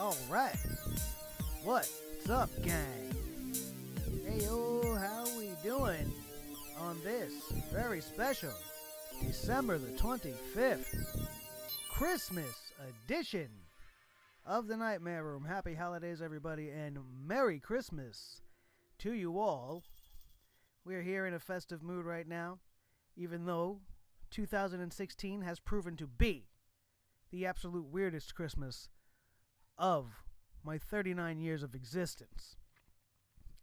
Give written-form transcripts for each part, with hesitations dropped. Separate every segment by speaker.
Speaker 1: Alright, what's up, gang? Hey, how we doing on this very special December the 25th Christmas edition of the Nightmare Room? Happy holidays, everybody, and Merry Christmas to you all. We're here in a festive mood right now, even though 2016 has proven to be the absolute weirdest Christmas of my 39 years of existence.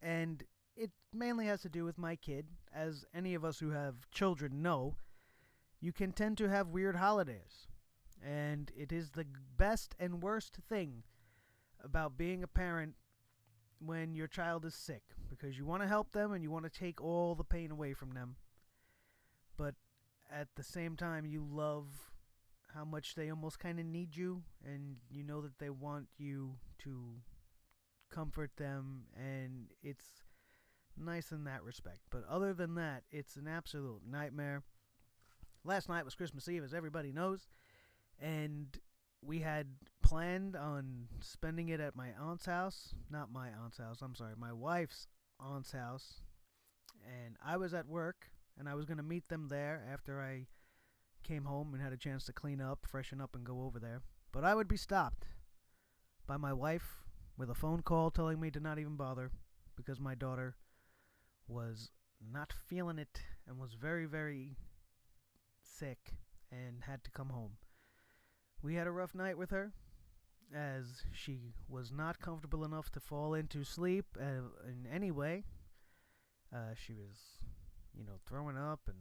Speaker 1: And it mainly has to do with my kid. As any of us who have children know, you can tend to have weird holidays. And it is the best and worst thing about being a parent when your child is sick, because you want to help them and you want to take all the pain away from them. But at the same time, you love how much they almost kind of need you, and you know that they want you to comfort them, and it's nice in that respect. But other than that, it's an absolute nightmare. Last night was Christmas Eve, as everybody knows, and we had planned on spending it at my aunt's house. Not my aunt's house, I'm sorry, my wife's aunt's house. And I was at work, and I was going to meet them there after I came home and had a chance to clean up, freshen up, and go over there. But I would be stopped by my wife with a phone call telling me to not even bother, because my daughter was not feeling it and was very, very sick and had to come home. We had a rough night with her, as she was not comfortable enough to fall into sleep in any way. She was, throwing up, and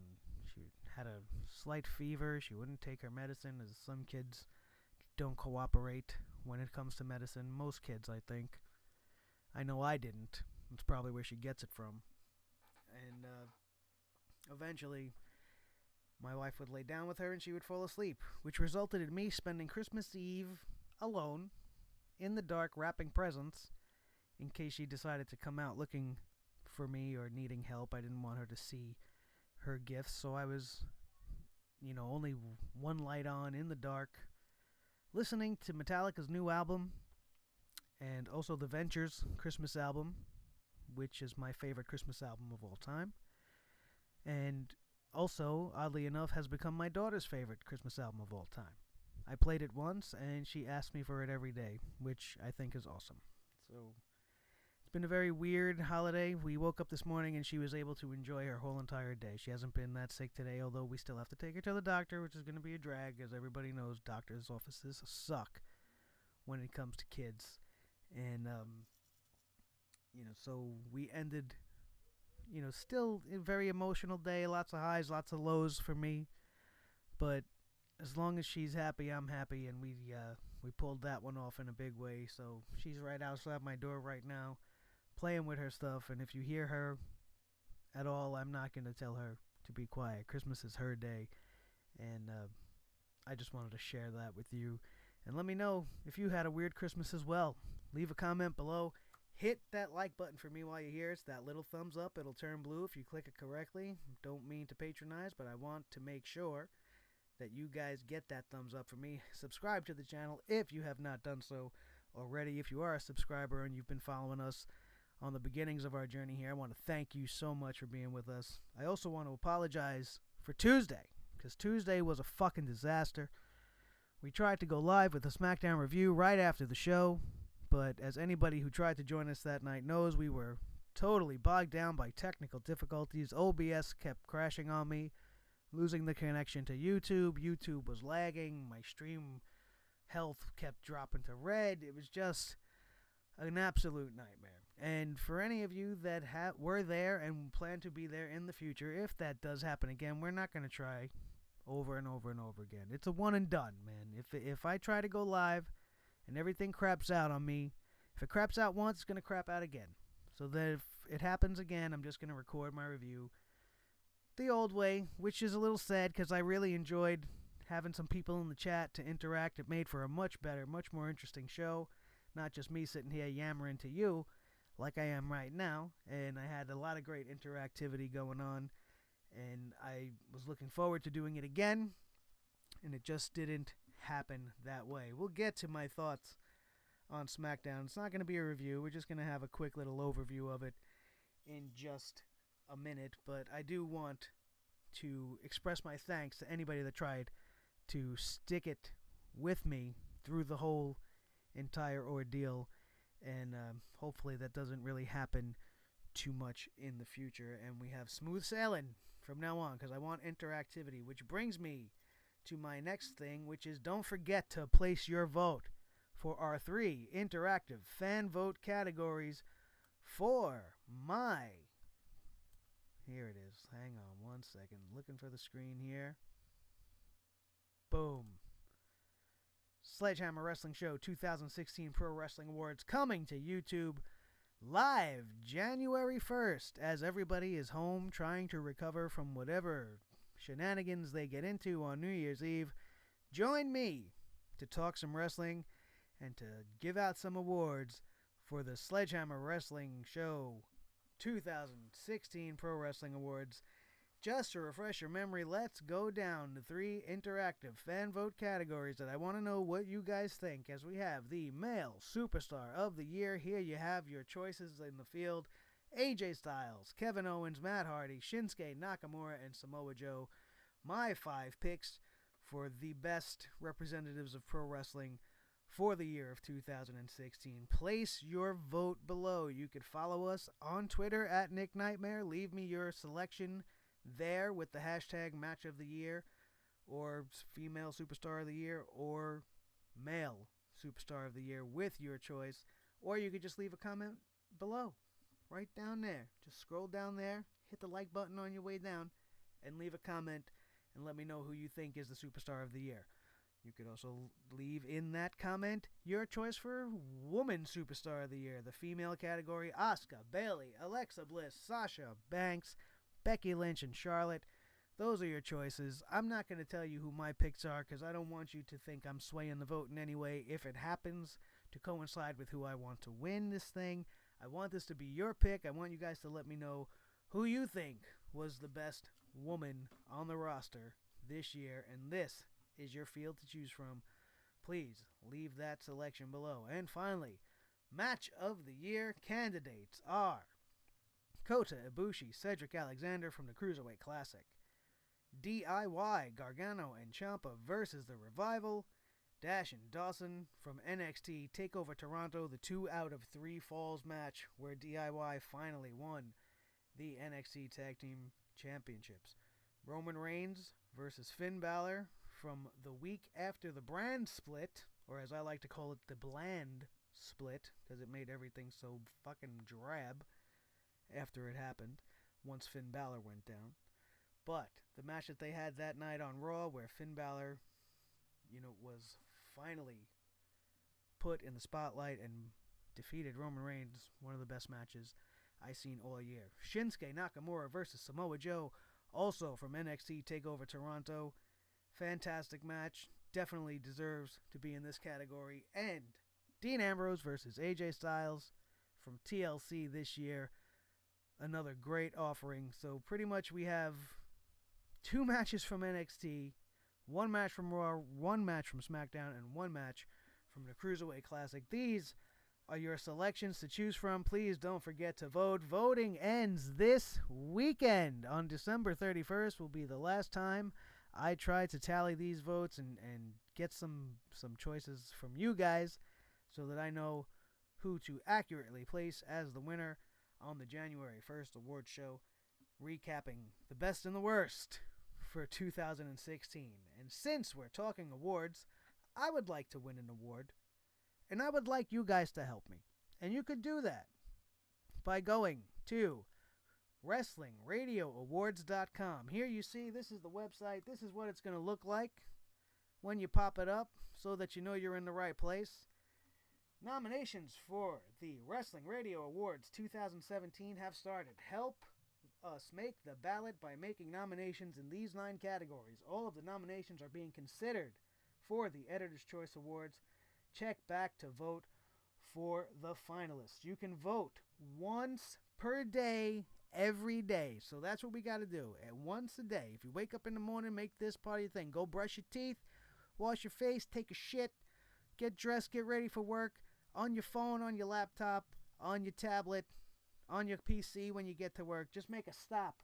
Speaker 1: she had a slight fever. She wouldn't take her medicine, as some kids don't cooperate when it comes to medicine. Most kids, I think. I know I didn't. That's probably where she gets it from. And eventually, my wife would lay down with her and she would fall asleep, which resulted in me spending Christmas Eve alone, in the dark, wrapping presents, in case she decided to come out looking for me or needing help. I didn't want her to see her gifts, so I was, only one light on in the dark, listening to Metallica's new album, and also The Ventures' Christmas album, which is my favorite Christmas album of all time, and also, oddly enough, has become my daughter's favorite Christmas album of all time. I played it once, and she asked me for it every day, which I think is awesome. So it's been a very weird holiday. We woke up this morning and she was able to enjoy her whole entire day. She hasn't been that sick today, although we still have to take her to the doctor, which is going to be a drag. As everybody knows, doctors' offices suck when it comes to kids. And, so we ended, still a very emotional day. Lots of highs, lots of lows for me. But as long as she's happy, I'm happy, and we pulled that one off in a big way. So she's right outside my door right now, playing with her stuff, and if you hear her at all, I'm not going to tell her to be quiet. Christmas is her day, and I just wanted to share that with you. And let me know if you had a weird Christmas as well. Leave a comment below. Hit that like button for me while you're here. It's that little thumbs up. It'll turn blue if you click it correctly. Don't mean to patronize, but I want to make sure that you guys get that thumbs up for me. Subscribe to the channel if you have not done so already. If you are a subscriber and you've been following us on the beginnings of our journey here, I want to thank you so much for being with us. I also want to apologize for Tuesday, because Tuesday was a fucking disaster. We tried to go live with a SmackDown review right after the show, but as anybody who tried to join us that night knows, we were totally bogged down by technical difficulties. OBS kept crashing on me, losing the connection to YouTube. YouTube was lagging. My stream health kept dropping to red. It was just an absolute nightmare. And for any of you that were there and plan to be there in the future, if that does happen again, we're not going to try over and over and over again. It's a one and done, man. If I try to go live and everything craps out on me, if it craps out once, it's going to crap out again. So that if it happens again, I'm just going to record my review the old way, which is a little sad because I really enjoyed having some people in the chat to interact. It made for a much better, much more interesting show. Not just me sitting here yammering to you like I am right now. And I had a lot of great interactivity going on. And I was looking forward to doing it again. And it just didn't happen that way. We'll get to my thoughts on SmackDown. It's not going to be a review. We're just going to have a quick little overview of it in just a minute. But I do want to express my thanks to anybody that tried to stick it with me through the whole entire ordeal. And hopefully that doesn't really happen too much in the future. And we have smooth sailing from now on because I want interactivity. Which brings me to my next thing, which is don't forget to place your vote for our 3 interactive fan vote categories for my... Here it is. Hang on one second. Looking for the screen here. Boom. Sledgehammer Wrestling Show 2016 Pro Wrestling Awards coming to YouTube live January 1st as everybody is home trying to recover from whatever shenanigans they get into on New Year's Eve. Join me to talk some wrestling and to give out some awards for the Sledgehammer Wrestling Show 2016 Pro Wrestling Awards. Just to refresh your memory, let's go down the 3 interactive fan vote categories that I want to know what you guys think, as we have the Male Superstar of the Year. Here you have your choices in the field: AJ Styles, Kevin Owens, Matt Hardy, Shinsuke Nakamura, and Samoa Joe. My 5 picks for the best representatives of pro wrestling for the year of 2016. Place your vote below. You could follow us on Twitter at Nick Nightmare. Leave me your selection there with the hashtag Match of the Year, or Female Superstar of the Year, or Male Superstar of the Year with your choice. Or you could just leave a comment below, right down there. Just scroll down there, hit the like button on your way down, and leave a comment and let me know who you think is the Superstar of the Year. You could also leave in that comment your choice for Woman Superstar of the Year. The female category: Asuka, Bayley, Alexa Bliss, Sasha Banks, Becky Lynch, and Charlotte. Those are your choices. I'm not going to tell you who my picks are because I don't want you to think I'm swaying the vote in any way. If it happens to coincide with who I want to win this thing, I want this to be your pick. I want you guys to let me know who you think was the best woman on the roster this year, and this is your field to choose from. Please leave that selection below. And finally, Match of the Year candidates are Kota Ibushi, Cedric Alexander from the Cruiserweight Classic; DIY, Gargano and Ciampa versus The Revival; Dash and Dawson from NXT TakeOver Toronto, the 2 out of 3 falls match where DIY finally won the NXT Tag Team Championships; Roman Reigns versus Finn Balor from the week after the brand split, or as I like to call it, the bland split, because it made everything so fucking drab after it happened once Finn Balor went down. But the match that they had that night on Raw, where Finn Balor, was finally put in the spotlight and defeated Roman Reigns, one of the best matches I've seen all year. Shinsuke Nakamura versus Samoa Joe, also from NXT TakeOver Toronto. Fantastic match. Definitely deserves to be in this category. And Dean Ambrose versus AJ Styles from TLC this year. Another great offering. So pretty much we have 2 matches from NXT, 1 match from Raw, 1 match from SmackDown, and 1 match from the Cruiserweight Classic. These are your selections to choose from. Please don't forget to vote. Voting ends this weekend. On December 31st will be the last time I try to tally these votes and get some choices from you guys so that I know who to accurately place as the winner on the January 1st award show, recapping the best and the worst for 2016. And since we're talking awards, I would like to win an award, and I would like you guys to help me. And you could do that by going to WrestlingRadioAwards.com. Here you see, this is the website. This is what it's going to look like when you pop it up so that you know you're in the right place. Nominations for the Wrestling Radio Awards 2017 have started. Help us make the ballot by making nominations in these 9 categories. All of the nominations are being considered for the Editor's Choice Awards. Check back to vote for the finalists. You can vote once per day, every day. So that's what we got to do. And once a day. If you wake up in the morning, make this part of your thing. Go brush your teeth, wash your face, take a shit, get dressed, get ready for work. on your phone, on your laptop, on your tablet, on your PC when you get to work. Just make a stop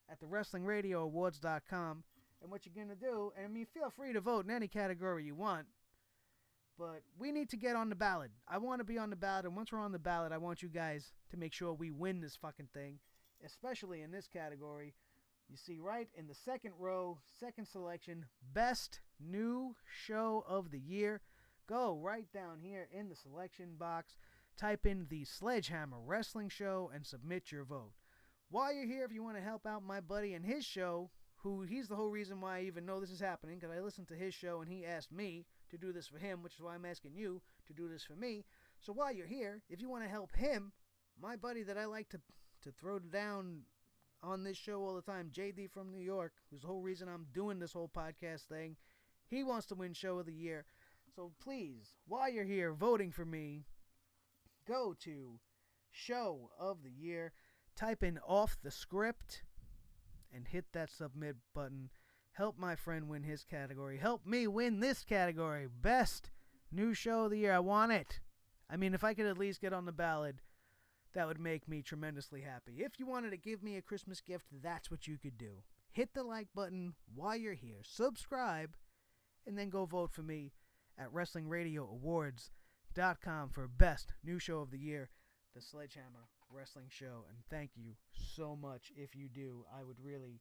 Speaker 1: at the WrestlingRadioAwards.com. And what you're going to do, and I mean, feel free to vote in any category you want, but we need to get on the ballot. I want to be on the ballot, and once we're on the ballot, I want you guys to make sure we win this fucking thing, especially in this category. You see right in the second row, second selection, Best New Show of the Year. Go right down here in the selection box, type in the Sledgehammer Wrestling Show, and submit your vote. While you're here, if you want to help out my buddy and his show, he's the whole reason why I even know this is happening, because I listened to his show and he asked me to do this for him, which is why I'm asking you to do this for me. So while you're here, if you want to help him, my buddy that I like to throw down on this show all the time, JD from New York, who's the whole reason I'm doing this whole podcast thing, he wants to win Show of the Year. So please, while you're here voting for me, go to Show of the Year, type in Off the Script, and hit that submit button. Help my friend win his category. Help me win this category. Best New Show of the Year. I want it. I mean, if I could at least get on the ballot, that would make me tremendously happy. If you wanted to give me a Christmas gift, that's what you could do. Hit the like button while you're here. Subscribe, and then go vote for me at WrestlingRadioAwards.com for Best New Show of the Year, the Sledgehammer Wrestling Show. And thank you so much if you do. I would really,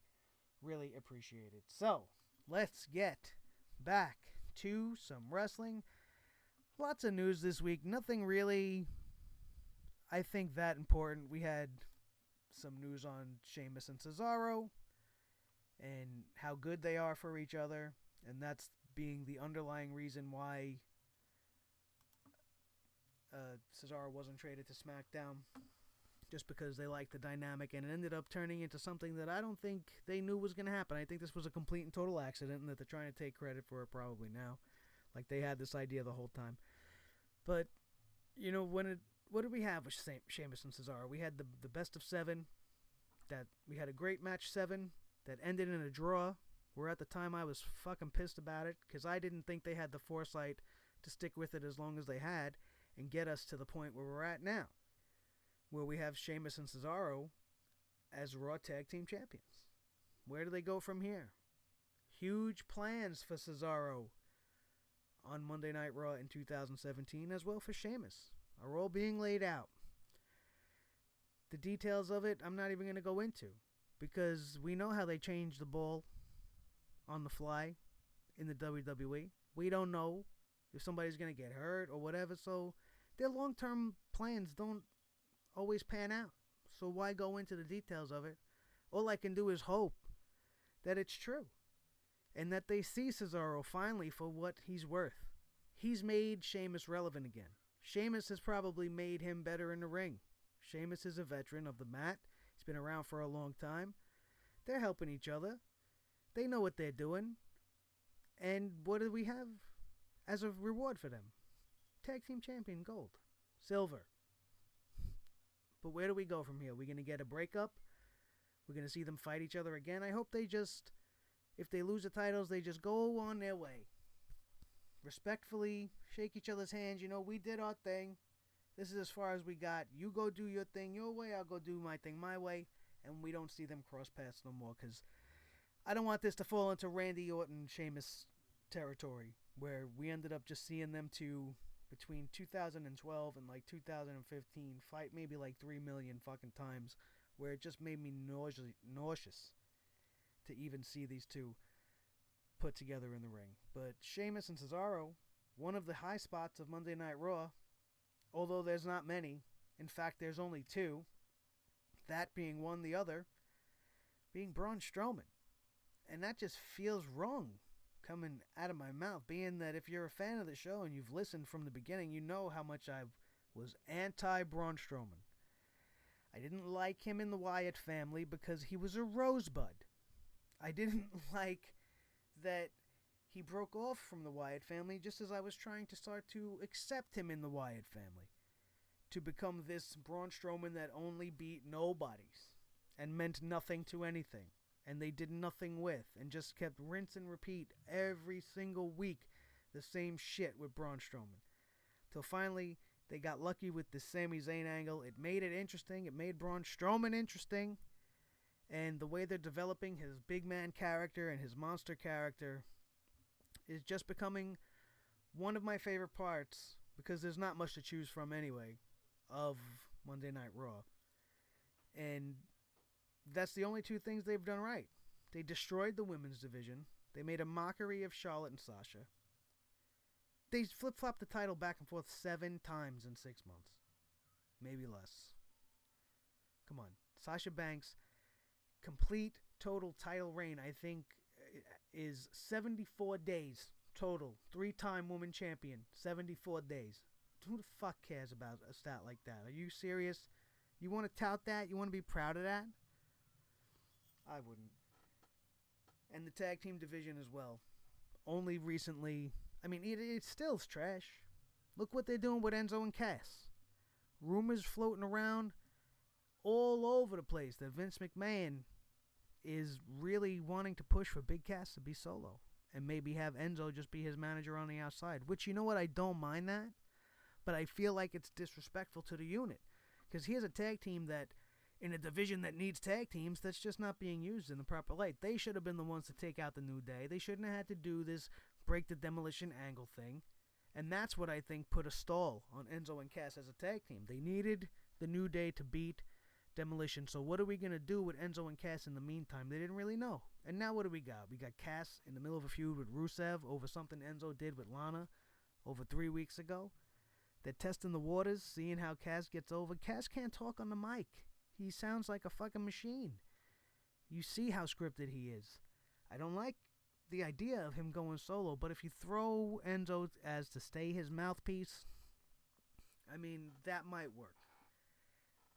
Speaker 1: really appreciate it. So, let's get back to some wrestling. Lots of news this week. Nothing really, I think, that important. We had some news on Sheamus and Cesaro and how good they are for each other, and that's being the underlying reason why Cesaro wasn't traded to SmackDown, just because they liked the dynamic, and it ended up turning into something that I don't think they knew was going to happen. I think this was a complete and total accident, and that they're trying to take credit for it probably now, like they had this idea the whole time. But, you know, what did we have with Sheamus and Cesaro? We had the best of 7. We had a great match 7 that ended in a draw, where at the time I was fucking pissed about it, because I didn't think they had the foresight to stick with it as long as they had and get us to the point where we're at now, where we have Sheamus and Cesaro as Raw Tag Team Champions. Where do they go from here? Huge plans for Cesaro on Monday Night Raw in 2017, as well for Sheamus, are all being laid out. The details of it, I'm not even going to go into, because we know how they change the ball on the fly in the WWE. We don't know if somebody's going to get hurt or whatever, so their long-term plans don't always pan out. So why go into the details of it? All I can do is hope that it's true, and that they see Cesaro finally for what he's worth. He's made Sheamus relevant again. Sheamus has probably made him better in the ring. Sheamus is a veteran of the mat. He's been around for a long time. They're helping each other. They know what they're doing. And what do we have as a reward for them? Tag Team Champion Gold. Silver. But where do we go from here? We're going to get a breakup? We're going to see them fight each other again? I hope they just, if they lose the titles, they just go on their way. Respectfully, shake each other's hands. You know, we did our thing. This is as far as we got. You go do your thing your way. I'll go do my thing my way. And we don't see them cross paths no more, because I don't want this to fall into Randy Orton, Sheamus territory, where we ended up just seeing them two between 2012 and like 2015 fight maybe like 3 million fucking times, where it just made me nauseous to even see these two put together in the ring. But Sheamus and Cesaro, one of the high spots of Monday Night Raw, although there's not many. In fact, there's only 2. That being one, the other being Braun Strowman. And that just feels wrong coming out of my mouth, being that if you're a fan of the show and you've listened from the beginning, you know how much I was anti-Braun Strowman. I didn't like him in the Wyatt family because he was a rosebud. I didn't like that he broke off from the Wyatt family just as I was trying to start to accept him in the Wyatt family, to become this Braun Strowman that only beat nobodies and meant nothing to anything, and they did nothing with, and just kept rinse and repeat every single week the same shit with Braun Strowman. Till finally They got lucky with the Sami Zayn angle. It made it interesting. It made Braun Strowman interesting. And the way they're developing his big man character and his monster character is just becoming one of my favorite parts, because there's not much to choose from anyway, of Monday Night Raw. And that's the only two things they've done right. They destroyed the women's division. They made a mockery of Charlotte and Sasha. They flip-flopped the title back and forth 7 times in 6 months. Maybe less. Come on. Sasha Banks' complete total title reign, I think, is 74 days total. 3-time woman champion. 74 days. Who the fuck cares about a stat like that? Are you serious? You want to tout that? You want to be proud of that? I wouldn't. And the tag team division as well. Only recently... I mean, it still's trash. Look what they're doing with Enzo and Cass. Rumors floating around all over the place that Vince McMahon is really wanting to push for Big Cass to be solo. And maybe have Enzo just be his manager on the outside. Which, you know what, I don't mind that. But I feel like it's disrespectful to the unit. Because here's a tag team that, in a division that needs tag teams, that's just not being used in the proper light. They should have been the ones to take out the New Day. They shouldn't have had to do this break the demolition angle thing. And that's what I think put a stall on Enzo and Cass as a tag team. They needed the New Day to beat Demolition. So what are we going to do with Enzo and Cass in the meantime? They didn't really know. And now what do we got? We got Cass in the middle of a feud with Rusev over something Enzo did with Lana over 3 weeks ago. They're testing the waters, seeing how Cass gets over. Cass can't talk on the mic. He sounds like a fucking machine. You see how scripted he is. I don't like the idea of him going solo, but if you throw Enzo as to stay his mouthpiece, I mean, that might work.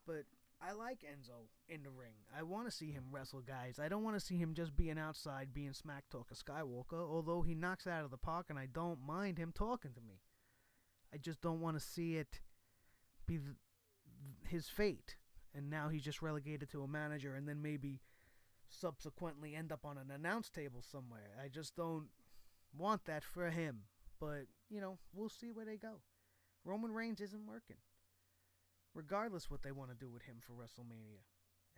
Speaker 1: But I like Enzo in the ring. I want to see him wrestle guys. I don't want to see him just being outside, being smack talk of Skywalker, although he knocks out of the park and I don't mind him talking to me. I just don't want to see it be his fate. And now he's just relegated to a manager and then maybe subsequently end up on an announce table somewhere. I just don't want that for him. But, you know, we'll see where they go. Roman Reigns isn't working. Regardless what they want to do with him for WrestleMania.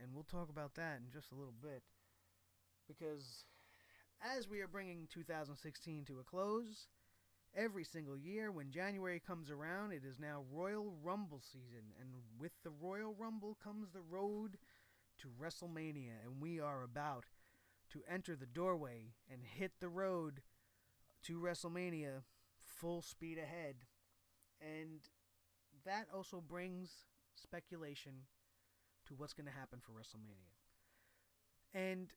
Speaker 1: And we'll talk about that in just a little bit. Because as we are bringing 2016 to a close, every single year when January comes around, it is now Royal Rumble season. And with the Royal Rumble comes the road to WrestleMania. And we are about to enter the doorway and hit the road to WrestleMania full speed ahead. And that also brings speculation to what's going to happen for WrestleMania. And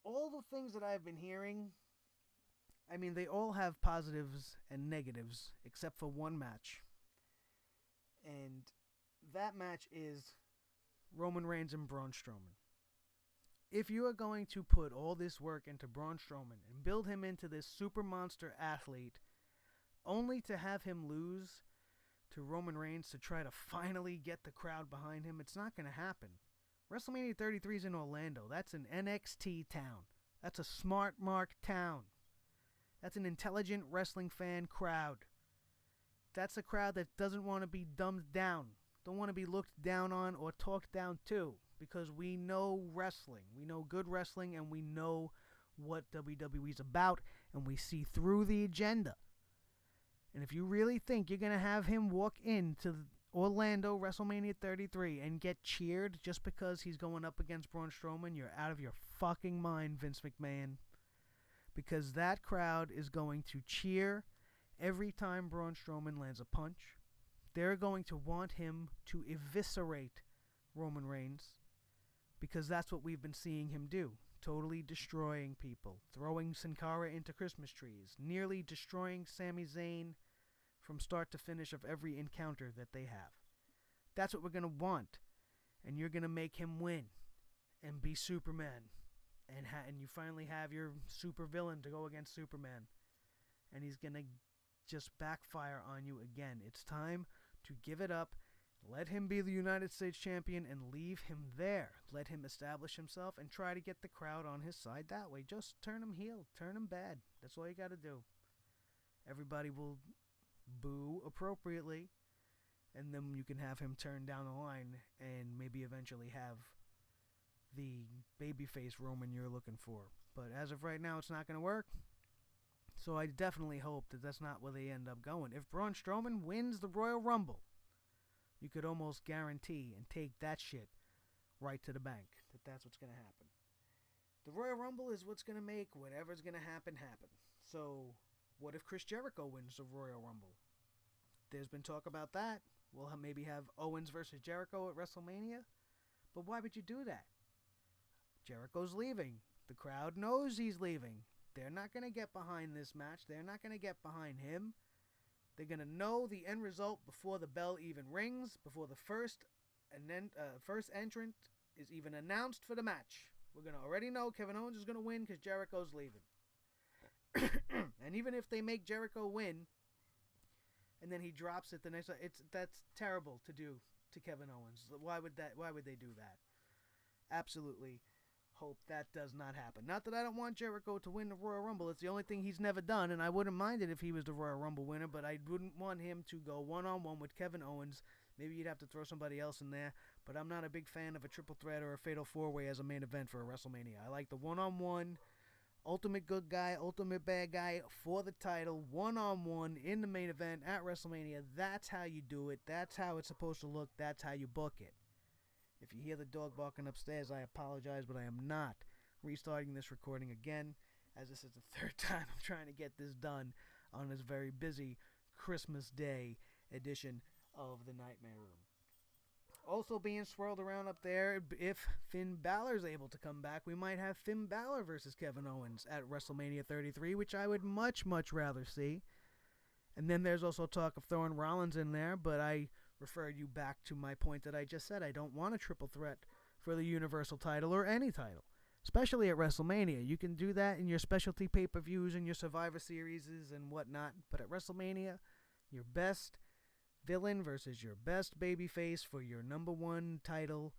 Speaker 1: all the things that I've been hearing, I mean, they all have positives and negatives, except for one match. And that match is Roman Reigns and Braun Strowman. If you are going to put all this work into Braun Strowman and build him into this super monster athlete, only to have him lose to Roman Reigns to try to finally get the crowd behind him, it's not going to happen. WrestleMania 33 is in Orlando. That's an NXT town. That's a smart mark town. That's an intelligent wrestling fan crowd. That's a crowd that doesn't want to be dumbed down. Don't want to be looked down on or talked down to. Because we know wrestling. We know good wrestling and we know what WWE's about. And we see through the agenda. And if you really think you're going to have him walk into Orlando WrestleMania 33 and get cheered just because he's going up against Braun Strowman, you're out of your fucking mind, Vince McMahon. Because that crowd is going to cheer every time Braun Strowman lands a punch. They're going to want him to eviscerate Roman Reigns. Because that's what we've been seeing him do. Totally destroying people. Throwing Sin Cara into Christmas trees. Nearly destroying Sami Zayn from start to finish of every encounter that they have. That's what we're going to want. And you're going to make him win. And be Superman. And you finally have your super villain to go against Superman. And he's going to just backfire on you again. It's time to give it up. Let him be the United States champion and leave him there. Let him establish himself and try to get the crowd on his side that way. Just turn him heel. Turn him bad. That's all you got to do. Everybody will boo appropriately. and then you can have him turn down the line and maybe eventually have the babyface Roman you're looking for. But as of right now, it's not going to work. So I definitely hope that that's not where they end up going. If Braun Strowman wins the Royal Rumble, you could almost guarantee and take that shit right to the bank that that's what's going to happen. The Royal Rumble is what's going to make whatever's going to happen happen. So what if Chris Jericho wins the Royal Rumble? There's been talk about that. We'll maybe have Owens versus Jericho at WrestleMania. But why would you do that? Jericho's leaving. The crowd knows he's leaving. They're not going to get behind this match. They're not going to get behind him. They're going to know the end result before the bell even rings, before the first entrant is even announced for the match. We're going to already know Kevin Owens is going to win because Jericho's leaving. And even if they make Jericho win, and then he drops it the next, that's terrible to do to Kevin Owens. Why would they do that? Absolutely hope that does not happen. Not that I don't want Jericho to win the Royal Rumble. It's the only thing he's never done, and I wouldn't mind it if he was the Royal Rumble winner, but I wouldn't want him to go one-on-one with Kevin Owens. Maybe you'd have to throw somebody else in there, but I'm not a big fan of a triple threat or a fatal four-way as a main event for a WrestleMania. I like the one-on-one, ultimate good guy, ultimate bad guy for the title, one-on-one in the main event at WrestleMania. That's how you do it. That's how it's supposed to look. That's how you book it. If you hear the dog barking upstairs, I apologize, but I am not restarting this recording again, as this is the third time I'm trying to get this done on this very busy Christmas Day edition of the Nightmare Room. Also being swirled around up there, if Finn Balor's able to come back, we might have Finn Balor versus Kevin Owens at WrestleMania 33, which I would much, much rather see. And then there's also talk of throwing Rollins in there, but I refer you back to my point that I just said. I don't want a triple threat for the Universal title or any title, especially at WrestleMania. You can do that in your specialty pay-per-views and your Survivor Series and whatnot, but at WrestleMania, your best villain versus your best babyface for your number one title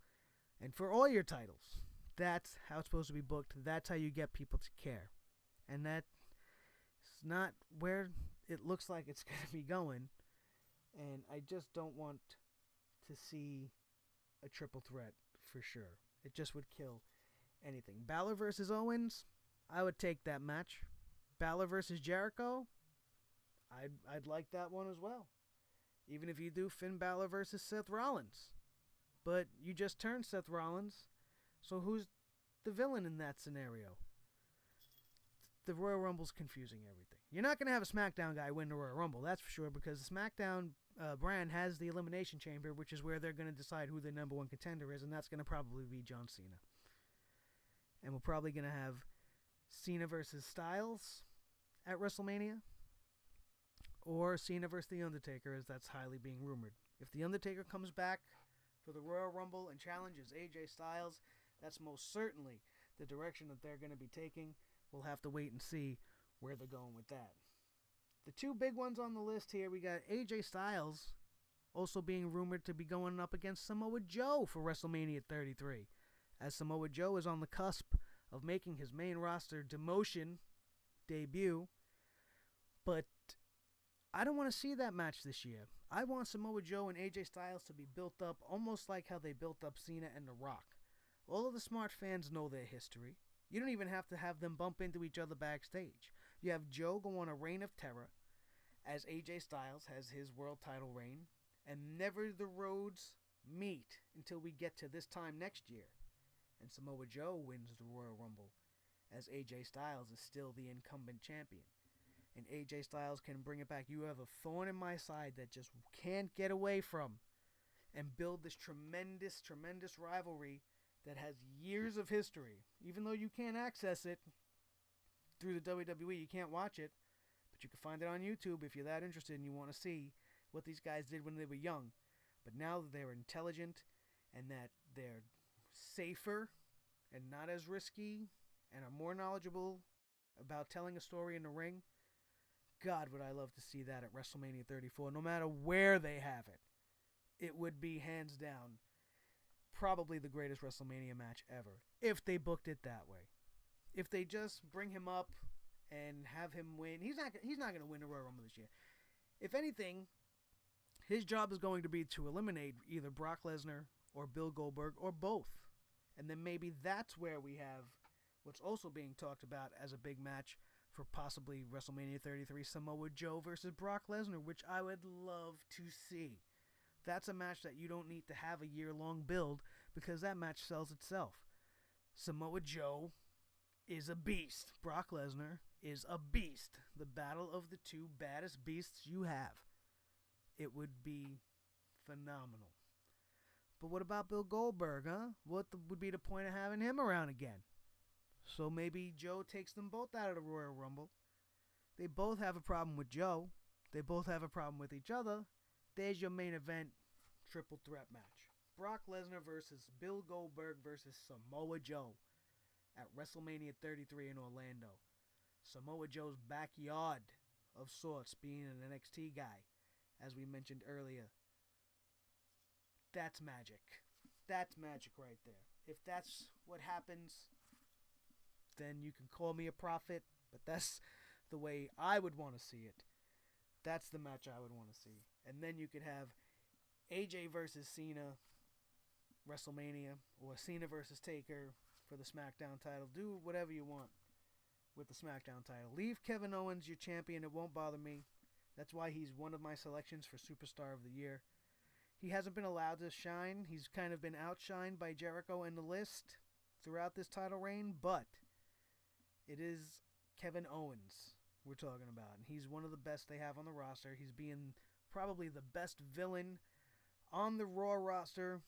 Speaker 1: and for all your titles. That's how it's supposed to be booked. That's how you get people to care. And that's not where it looks like it's going to be going. And I just don't want to see a triple threat for sure. It just would kill anything. Balor versus Owens, I would take that match. Balor versus Jericho, I'd like that one as well. Even if you do Finn Balor versus Seth Rollins. But you just turned Seth Rollins, so who's the villain in that scenario? The Royal Rumble's confusing everything. You're not going to have a SmackDown guy win the Royal Rumble, that's for sure, because the SmackDown brand has the Elimination Chamber, which is where they're going to decide who the number one contender is, and that's going to probably be John Cena. And we're probably going to have Cena versus Styles at WrestleMania, or Cena versus The Undertaker, as that's highly being rumored. If The Undertaker comes back for the Royal Rumble and challenges AJ Styles, that's most certainly the direction that they're going to be taking. We'll have to wait and see where they're going with that. The two big ones on the list here, we got AJ Styles also being rumored to be going up against Samoa Joe for WrestleMania 33, as Samoa Joe is on the cusp of making his main roster demotion debut. But I don't want to see that match this year. I want Samoa Joe and AJ Styles to be built up almost like how they built up Cena and The Rock. All of the smart fans know their history. You don't even have to have them bump into each other backstage. You have Joe go on a reign of terror as AJ Styles has his world title reign, and never the roads meet until we get to this time next year. And Samoa Joe wins the Royal Rumble as AJ Styles is still the incumbent champion. And AJ Styles can bring it back. You have a thorn in my side that just can't get away from, and build this tremendous, tremendous rivalry that has years of history. Even though you can't access it through the WWE, you can't watch it, but you can find it on YouTube if you're that interested and you want to see what these guys did when they were young. But now that they're intelligent and that they're safer and not as risky and are more knowledgeable about telling a story in the ring, God, would I love to see that at WrestleMania 34. No matter where they have it, it would be hands down probably the greatest WrestleMania match ever, if they booked it that way. If they just bring him up and have him win, he's not going to win the Royal Rumble this year. If anything, His job is going to be to eliminate either Brock Lesnar or Bill Goldberg or both. And then maybe that's where we have what's also being talked about as a big match for possibly WrestleMania 33, Samoa Joe versus Brock Lesnar, which I would love to see. That's a match that you don't need to have a year-long build because that match sells itself. Samoa Joe is a beast. Brock Lesnar is a beast. The battle of the two baddest beasts you have. It would be phenomenal. But what about Bill Goldberg, huh? What would be the point of having him around again? So maybe Joe takes them both out of the Royal Rumble. They both have a problem with Joe. They both have a problem with each other. There's your main event triple threat match. Brock Lesnar versus Bill Goldberg versus Samoa Joe at WrestleMania 33 in Orlando. Samoa Joe's backyard of sorts, being an NXT guy, as we mentioned earlier. That's magic. That's magic right there. If that's what happens, then you can call me a prophet, but that's the way I would want to see it. That's the match I would want to see. And then you could have AJ versus Cena, WrestleMania, or Cena versus Taker for the SmackDown title. Do whatever you want with the SmackDown title. Leave Kevin Owens your champion. It won't bother me. That's why he's one of my selections for Superstar of the Year. He hasn't been allowed to shine. He's kind of been outshined by Jericho and the list throughout this title reign, but it is Kevin Owens we're talking about, and he's one of the best they have on the roster. He's being probably the best villain on the Raw roster,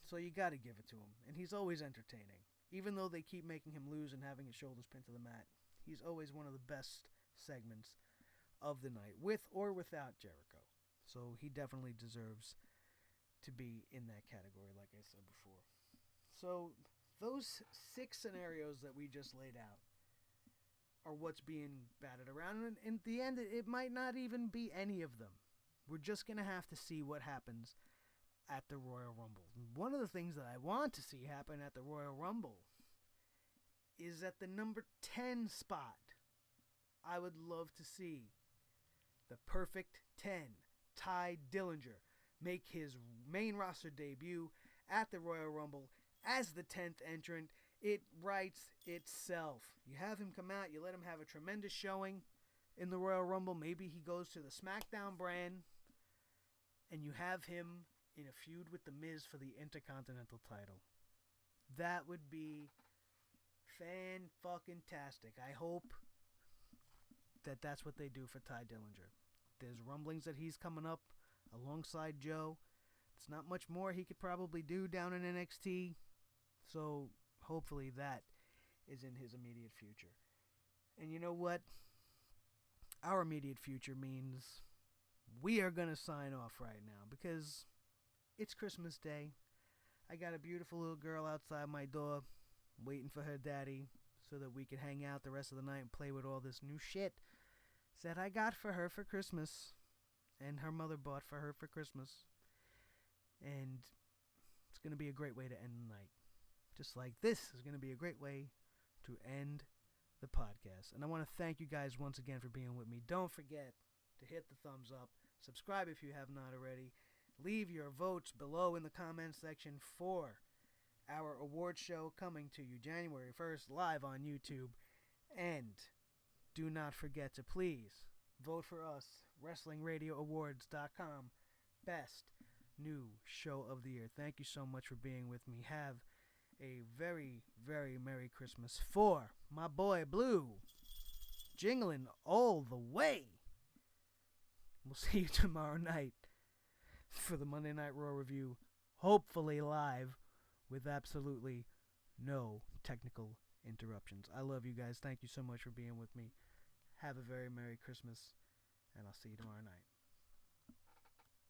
Speaker 1: so you got to give it to him. And he's always entertaining. Even though they keep making him lose and having his shoulders pinned to the mat, he's always one of the best segments of the night, with or without Jericho. So he definitely deserves to be in that category, like I said before. So those 6 scenarios that we just laid out are what's being batted around. And in the end, it might not even be any of them. We're just going to have to see what happens at the Royal Rumble. One of the things that I want to see happen at the Royal Rumble is at the number 10 spot. I would love to see the Perfect 10, Ty Dillinger, make his main roster debut at the Royal Rumble as the 10th entrant. It writes itself. You have him come out, you let him have a tremendous showing in the Royal Rumble. Maybe he goes to the SmackDown brand, and you have him in a feud with The Miz for the Intercontinental title. That would be fan-fucking-tastic. I hope that that's what they do for Ty Dillinger. There's rumblings that he's coming up alongside Joe. It's not much more he could probably do down in NXT. So hopefully that is in his immediate future. And you know what? Our immediate future means we are going to sign off right now because it's Christmas Day. I got a beautiful little girl outside my door waiting for her daddy so that we can hang out the rest of the night and play with all this new shit that I got for her for Christmas and her mother bought for her for Christmas. And it's going to be a great way to end the night. Just like this is going to be a great way to end the podcast. And I want to thank you guys once again for being with me. Don't forget to hit the thumbs up. Subscribe if you have not already. Leave your votes below in the comments section for our award show coming to you January 1st live on YouTube. And do not forget to please vote for us, WrestlingRadioAwards.com. Best new show of the year. Thank you so much for being with me. Have a very, very Merry Christmas for my boy Blue, jingling all the way. We'll see you tomorrow night for the Monday Night Raw review, hopefully live with absolutely no technical interruptions. I love you guys. Thank you so much for being with me. Have a very Merry Christmas, and I'll see you tomorrow night.